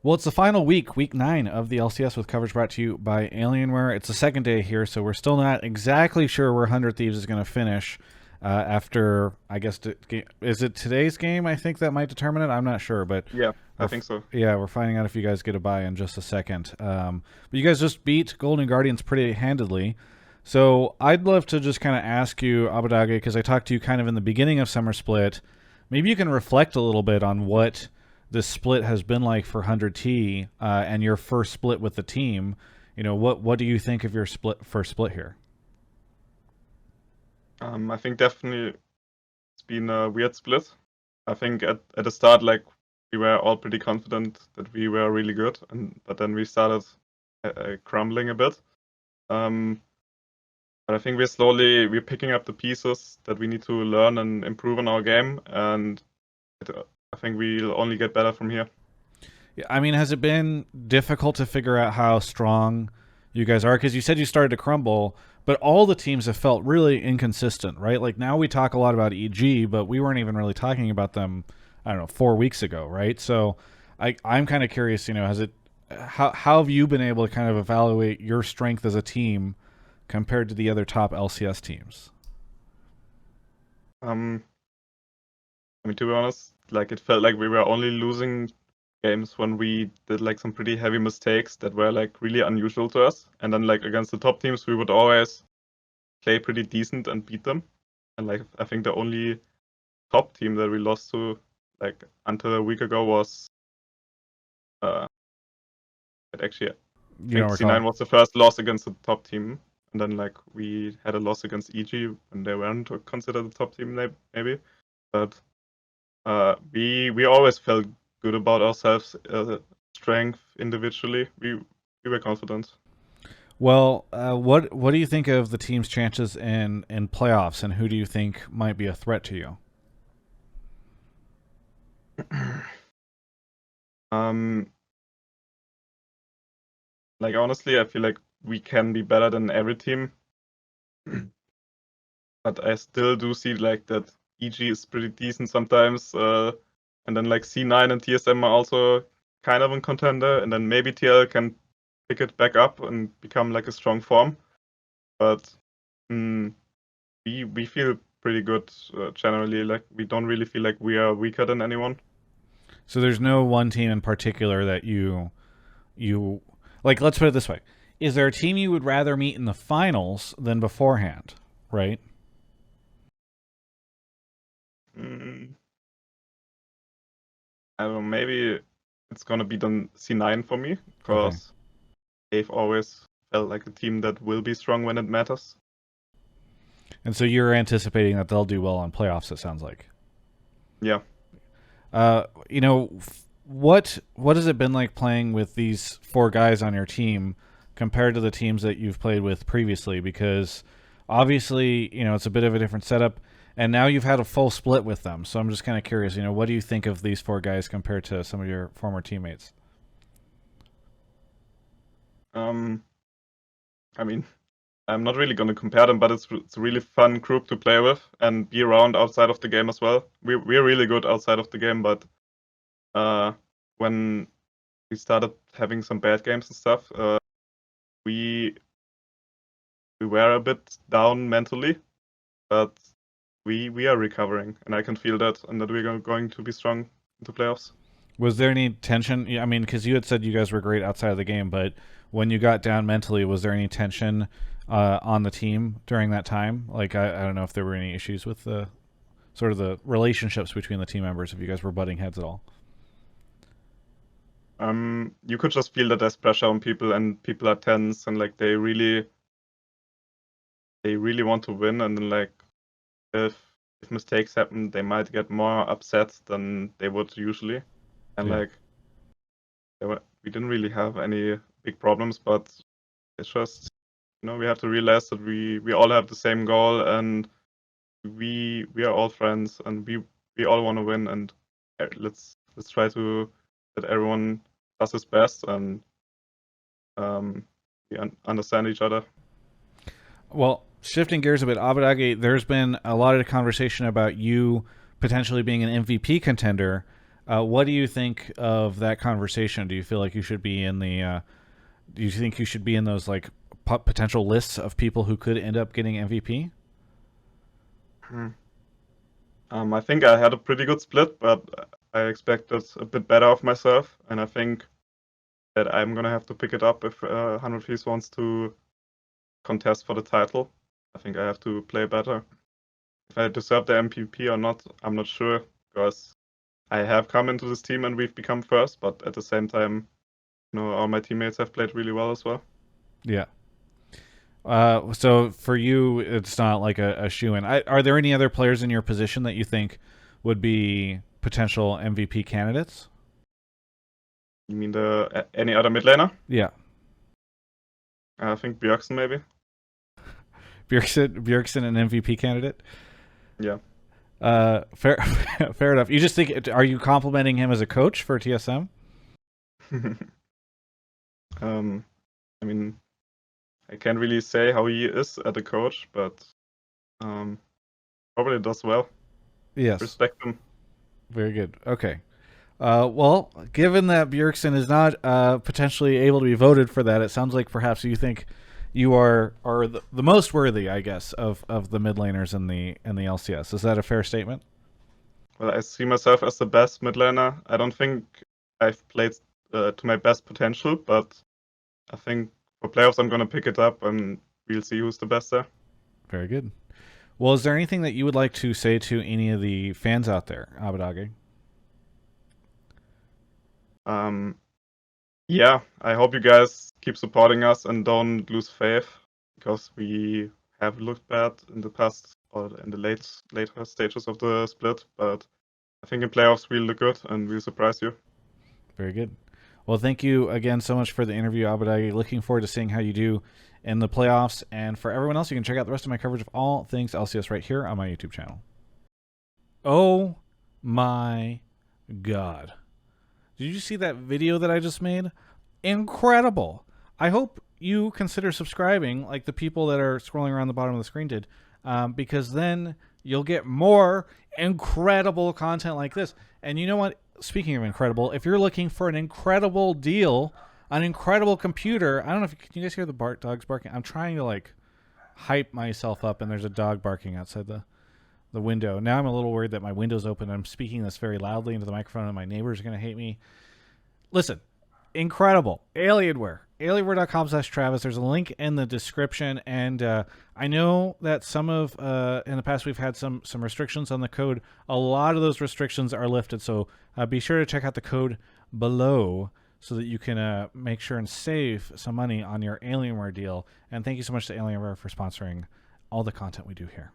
Well, it's the final week, week 9 of the LCS with coverage brought to you by Alienware. It's the second day here, so we're still not exactly sure where 100 Thieves is going to finish after, I guess, is it today's game? I think that might determine it. I'm not sure, but Yeah, I think so. yeah, we're finding out if you guys get a bye in just a second. But you guys just beat Golden Guardians pretty handedly. So I'd love to just kind of ask you, Abbedagge, because I talked to you kind of in the beginning of Summer Split. Maybe you can reflect a little bit on what this split has been like for 100T and your first split with the team. You know, what do you think of your first split here? I think definitely it's been a weird split. I think at the start, like, we were all pretty confident that we were really good, but then we started crumbling a bit. But I think we're picking up the pieces that we need to learn and improve on our game, and I think we'll only get better from here. Yeah, I mean, has it been difficult to figure out how strong you guys are? Because you said you started to crumble, but all the teams have felt really inconsistent, right? Like now we talk a lot about EG, but we weren't even really talking about them, I don't know, 4 weeks ago, right? So I'm kind of curious, you know, how have you been able to kind of evaluate your strength as a team compared to the other top LCS teams? I mean, to be honest, like, it felt like we were only losing games when we did like some pretty heavy mistakes that were like really unusual to us. And then like against the top teams, we would always play pretty decent and beat them. And like I think the only top team that we lost to like until a week ago was actually I think C9 was the first loss against the top team. And then like we had a loss against EG and they weren't considered the top team maybe. But we always felt good about ourselves, strength individually. We were confident. Well, what do you think of the team's chances in playoffs, and who do you think might be a threat to you? Like honestly, I feel like we can be better than every team, but I still do see like that EG is pretty decent sometimes, and then like C9 and TSM are also kind of a contender, and then maybe TL can pick it back up and become like a strong form. But we feel pretty good generally. Like we don't really feel like we are weaker than anyone. So there's no one team in particular that you like. Let's put it this way: is there a team you would rather meet in the finals than beforehand? Right. I don't know. Maybe it's gonna be then C9 for me because they've always felt like a team that will be strong when it matters. And so you're anticipating that they'll do well on playoffs. It sounds like. Yeah. You know, what has it been like playing with these 4 guys on your team compared to the teams that you've played with previously? Because obviously, you know, it's a bit of a different setup, and now you've had a full split with them. So I'm just kind of curious, you know, what do you think of these 4 guys compared to some of your former teammates? I mean, I'm not really gonna compare them, but it's a really fun group to play with and be around outside of the game as well. We're really good outside of the game, but when we started having some bad games and stuff, we were a bit down mentally, but we are recovering, and I can feel that, and that we're going to be strong into playoffs. Was there any tension? I mean, because you had said you guys were great outside of the game, but when you got down mentally, was there any tension on the team during that time? Like, I don't know if there were any issues with the sort of the relationships between the team members, if you guys were butting heads at all. You could just feel that there's pressure on people, and people are tense, and like they really want to win, and then like if mistakes happen, they might get more upset than they would usually. And like we didn't really have any big problems, but it's just, you know, we have to realize that we all have the same goal, and we are all friends, and we all want to win, and let's try to that everyone does his best, and we understand each other. Well, shifting gears a bit, Abbedagge, there's been a lot of conversation about you potentially being an MVP contender What do you think of that conversation? Do you feel like you should be in the? Do you think you should be in those like potential lists of people who could end up getting MVP? Hmm. I think I had a pretty good split, but I expected a bit better of myself, and I think that I'm gonna have to pick it up if 100 Thieves wants to contest for the title. I think I have to play better. If I deserve the MVP or not, I'm not sure, because I have come into this team and we've become first, but at the same time, all my teammates have played really well as well. Yeah. So for you, it's not like a shoe-in. Are there any other players in your position that you think would be potential MVP candidates? You mean any other mid laner? Yeah. I think Bjergsen maybe. Bjergsen an MVP candidate? Yeah. Fair, fair enough. You just think? Are you complimenting him as a coach for TSM? I mean, I can't really say how he is as a coach, but probably does well. Yes. Respect him. Very good. Okay. Well, given that Bjergsen is not potentially able to be voted for that, it sounds like perhaps you think you are the most worthy, I guess, of the mid laners in the LCS. Is that a fair statement? Well, I see myself as the best mid laner. I don't think I've played to my best potential, but I think for playoffs I'm gonna pick it up, and we'll see who's the best there. Very good. Well, is there anything that you would like to say to any of the fans out there, Abbedagge? Yeah, I hope you guys keep supporting us and don't lose faith, because we have looked bad in the past or in the later stages of the split, but I think in playoffs we'll look good and we'll surprise you. Very good. Well, thank you again so much for the interview, Abbedagge. Looking forward to seeing how you do in the playoffs. And for everyone else, you can check out the rest of my coverage of all things LCS right here on my YouTube channel. Oh my God. Did you see that video that I just made? Incredible. I hope you consider subscribing like the people that are scrolling around the bottom of the screen did, because then you'll get more incredible content like this. And you know what? Speaking of incredible, if you're looking for an incredible deal, an incredible computer, I don't know if can you guys hear the dogs barking? I'm trying to like hype myself up, and there's a dog barking outside the window. Now I'm a little worried that my window's open. I'm speaking this very loudly into the microphone, and my neighbors are going to hate me. Listen, incredible. Alienware. Alienware.com/Travis. There's a link in the description. And I know that some of, in the past, we've had some restrictions on the code. A lot of those restrictions are lifted. So be sure to check out the code below so that you can make sure and save some money on your Alienware deal. And thank you so much to Alienware for sponsoring all the content we do here.